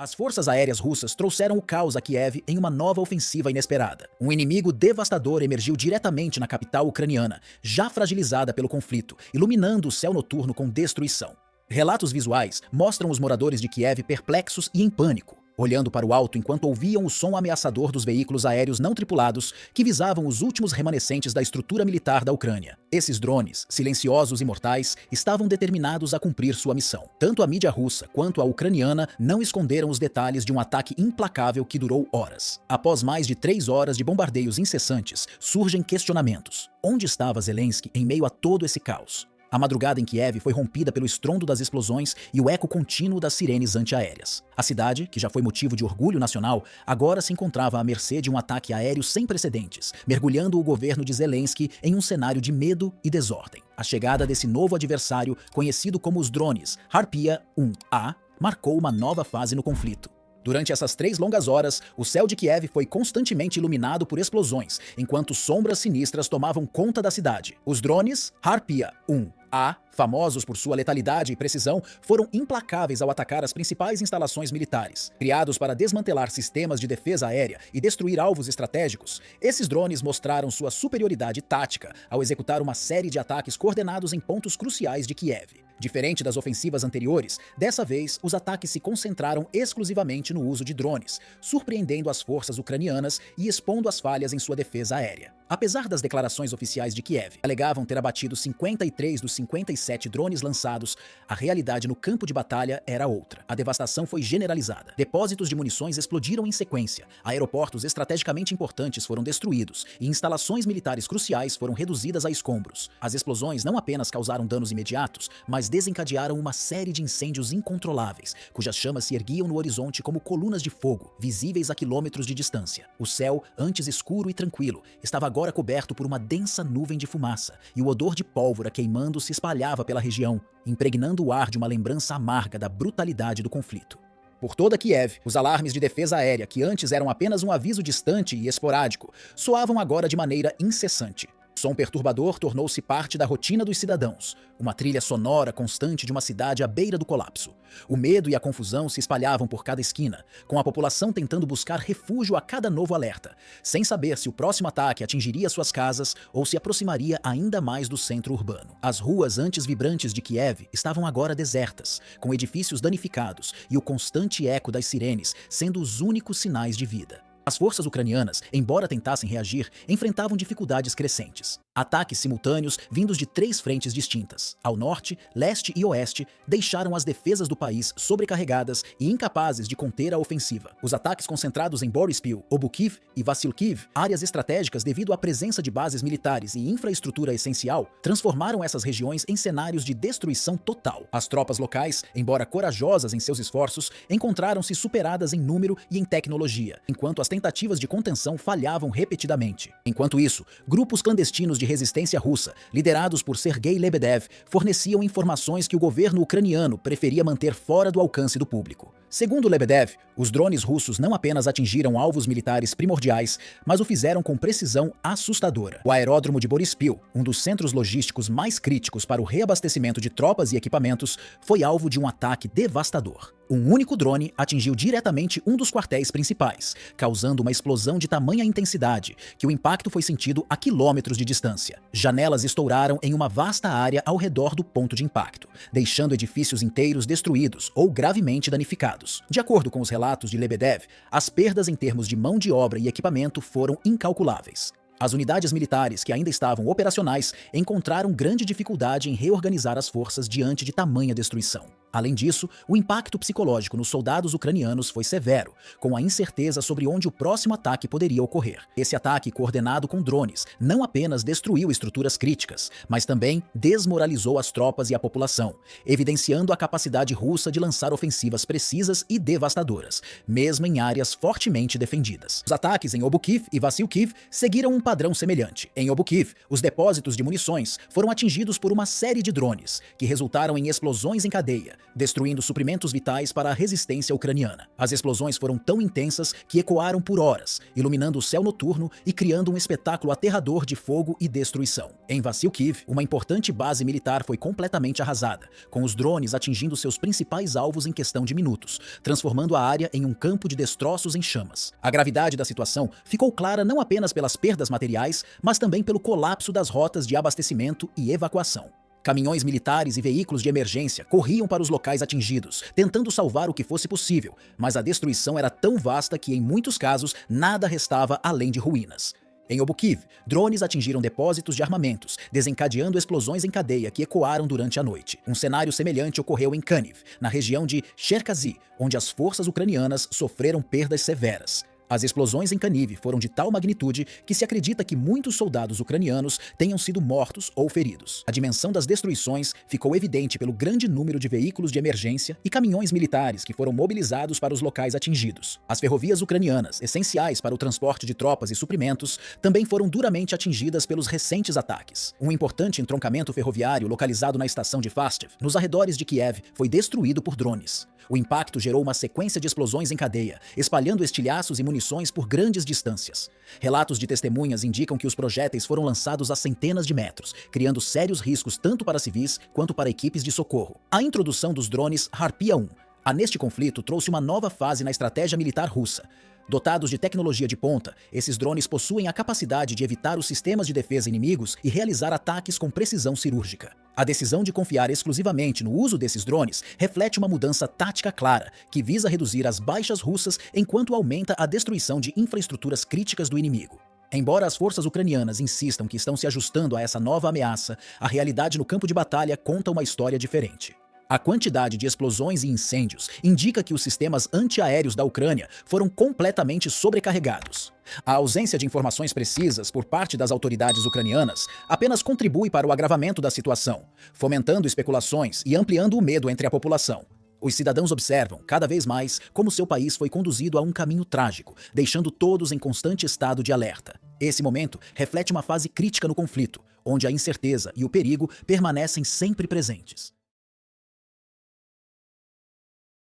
As forças aéreas russas trouxeram o caos a Kiev em uma nova ofensiva inesperada. Um inimigo devastador emergiu diretamente na capital ucraniana, já fragilizada pelo conflito, iluminando o céu noturno com destruição. Relatos visuais mostram os moradores de Kiev perplexos e em pânico, olhando para o alto enquanto ouviam o som ameaçador dos veículos aéreos não tripulados que visavam os últimos remanescentes da estrutura militar da Ucrânia. Esses drones, silenciosos e mortais, estavam determinados a cumprir sua missão. Tanto a mídia russa quanto a ucraniana não esconderam os detalhes de um ataque implacável que durou horas. Após mais de 3 horas de bombardeios incessantes, surgem questionamentos. Onde estava Zelensky em meio a todo esse caos? A madrugada em Kiev foi rompida pelo estrondo das explosões e o eco contínuo das sirenes antiaéreas. A cidade, que já foi motivo de orgulho nacional, agora se encontrava à mercê de um ataque aéreo sem precedentes, mergulhando o governo de Zelensky em um cenário de medo e desordem. A chegada desse novo adversário, conhecido como os drones Harpia 1A, marcou uma nova fase no conflito. Durante essas 3 longas horas, o céu de Kiev foi constantemente iluminado por explosões, enquanto sombras sinistras tomavam conta da cidade. Os drones Harpia 1A, famosos por sua letalidade e precisão, foram implacáveis ao atacar as principais instalações militares. Criados para desmantelar sistemas de defesa aérea e destruir alvos estratégicos, esses drones mostraram sua superioridade tática ao executar uma série de ataques coordenados em pontos cruciais de Kiev. Diferente das ofensivas anteriores, dessa vez os ataques se concentraram exclusivamente no uso de drones, surpreendendo as forças ucranianas e expondo as falhas em sua defesa aérea. Apesar das declarações oficiais de Kiev, alegavam ter abatido 53 dos 57 drones lançados, a realidade no campo de batalha era outra. A devastação foi generalizada. Depósitos de munições explodiram em sequência, aeroportos estrategicamente importantes foram destruídos e instalações militares cruciais foram reduzidas a escombros. As explosões não apenas causaram danos imediatos, mas desencadearam uma série de incêndios incontroláveis, cujas chamas se erguiam no horizonte como colunas de fogo, visíveis a quilômetros de distância. O céu, antes escuro e tranquilo, estava agora coberto por uma densa nuvem de fumaça, e o odor de pólvora queimando se espalhava pela região, impregnando o ar de uma lembrança amarga da brutalidade do conflito. Por toda Kiev, os alarmes de defesa aérea, que antes eram apenas um aviso distante e esporádico, soavam agora de maneira incessante. O som perturbador tornou-se parte da rotina dos cidadãos, uma trilha sonora constante de uma cidade à beira do colapso. O medo e a confusão se espalhavam por cada esquina, com a população tentando buscar refúgio a cada novo alerta, sem saber se o próximo ataque atingiria suas casas ou se aproximaria ainda mais do centro urbano. As ruas antes vibrantes de Kiev estavam agora desertas, com edifícios danificados e o constante eco das sirenes sendo os únicos sinais de vida. As forças ucranianas, embora tentassem reagir, enfrentavam dificuldades crescentes. Ataques simultâneos vindos de 3 frentes distintas, ao norte, leste e oeste, deixaram as defesas do país sobrecarregadas e incapazes de conter a ofensiva. Os ataques concentrados em Boryspil, Obukiv e Vasylkiv, áreas estratégicas devido à presença de bases militares e infraestrutura essencial, transformaram essas regiões em cenários de destruição total. As tropas locais, embora corajosas em seus esforços, encontraram-se superadas em número e em tecnologia, enquanto as tentativas de contenção falhavam repetidamente. Enquanto isso, grupos clandestinos de resistência russa, liderados por Sergei Lebedev, forneciam informações que o governo ucraniano preferia manter fora do alcance do público. Segundo Lebedev, os drones russos não apenas atingiram alvos militares primordiais, mas o fizeram com precisão assustadora. O aeródromo de Boryspil, um dos centros logísticos mais críticos para o reabastecimento de tropas e equipamentos, foi alvo de um ataque devastador. Um único drone atingiu diretamente um dos quartéis principais, causando uma explosão de tamanha intensidade que o impacto foi sentido a quilômetros de distância. Janelas estouraram em uma vasta área ao redor do ponto de impacto, deixando edifícios inteiros destruídos ou gravemente danificados. De acordo com os relatos de Lebedev, as perdas em termos de mão de obra e equipamento foram incalculáveis. As unidades militares que ainda estavam operacionais encontraram grande dificuldade em reorganizar as forças diante de tamanha destruição. Além disso, o impacto psicológico nos soldados ucranianos foi severo, com a incerteza sobre onde o próximo ataque poderia ocorrer. Esse ataque, coordenado com drones, não apenas destruiu estruturas críticas, mas também desmoralizou as tropas e a população, evidenciando a capacidade russa de lançar ofensivas precisas e devastadoras, mesmo em áreas fortemente defendidas. Os ataques em Obukiv e Vasylkiv seguiram um padrão semelhante. Em Obukiv, os depósitos de munições foram atingidos por uma série de drones, que resultaram em explosões em cadeia, destruindo suprimentos vitais para a resistência ucraniana. As explosões foram tão intensas que ecoaram por horas, iluminando o céu noturno e criando um espetáculo aterrador de fogo e destruição. Em Vassilkiv, uma importante base militar foi completamente arrasada, com os drones atingindo seus principais alvos em questão de minutos, transformando a área em um campo de destroços em chamas. A gravidade da situação ficou clara não apenas pelas perdas materiais, mas também pelo colapso das rotas de abastecimento e evacuação. Caminhões militares e veículos de emergência corriam para os locais atingidos, tentando salvar o que fosse possível, mas a destruição era tão vasta que, em muitos casos, nada restava além de ruínas. Em Obukiv, drones atingiram depósitos de armamentos, desencadeando explosões em cadeia que ecoaram durante a noite. Um cenário semelhante ocorreu em Kaniv, na região de Cherkasy, onde as forças ucranianas sofreram perdas severas. As explosões em Kaniv foram de tal magnitude que se acredita que muitos soldados ucranianos tenham sido mortos ou feridos. A dimensão das destruições ficou evidente pelo grande número de veículos de emergência e caminhões militares que foram mobilizados para os locais atingidos. As ferrovias ucranianas, essenciais para o transporte de tropas e suprimentos, também foram duramente atingidas pelos recentes ataques. Um importante entroncamento ferroviário localizado na estação de Fastev, nos arredores de Kiev, foi destruído por drones. O impacto gerou uma sequência de explosões em cadeia, espalhando estilhaços e munições por grandes distâncias. Relatos de testemunhas indicam que os projéteis foram lançados a centenas de metros, criando sérios riscos tanto para civis quanto para equipes de socorro. A introdução dos drones Harpia 1 neste conflito trouxe uma nova fase na estratégia militar russa. Dotados de tecnologia de ponta, esses drones possuem a capacidade de evitar os sistemas de defesa inimigos e realizar ataques com precisão cirúrgica. A decisão de confiar exclusivamente no uso desses drones reflete uma mudança tática clara, que visa reduzir as baixas russas enquanto aumenta a destruição de infraestruturas críticas do inimigo. Embora as forças ucranianas insistam que estão se ajustando a essa nova ameaça, a realidade no campo de batalha conta uma história diferente. A quantidade de explosões e incêndios indica que os sistemas antiaéreos da Ucrânia foram completamente sobrecarregados. A ausência de informações precisas por parte das autoridades ucranianas apenas contribui para o agravamento da situação, fomentando especulações e ampliando o medo entre a população. Os cidadãos observam, cada vez mais, como seu país foi conduzido a um caminho trágico, deixando todos em constante estado de alerta. Esse momento reflete uma fase crítica no conflito, onde a incerteza e o perigo permanecem sempre presentes.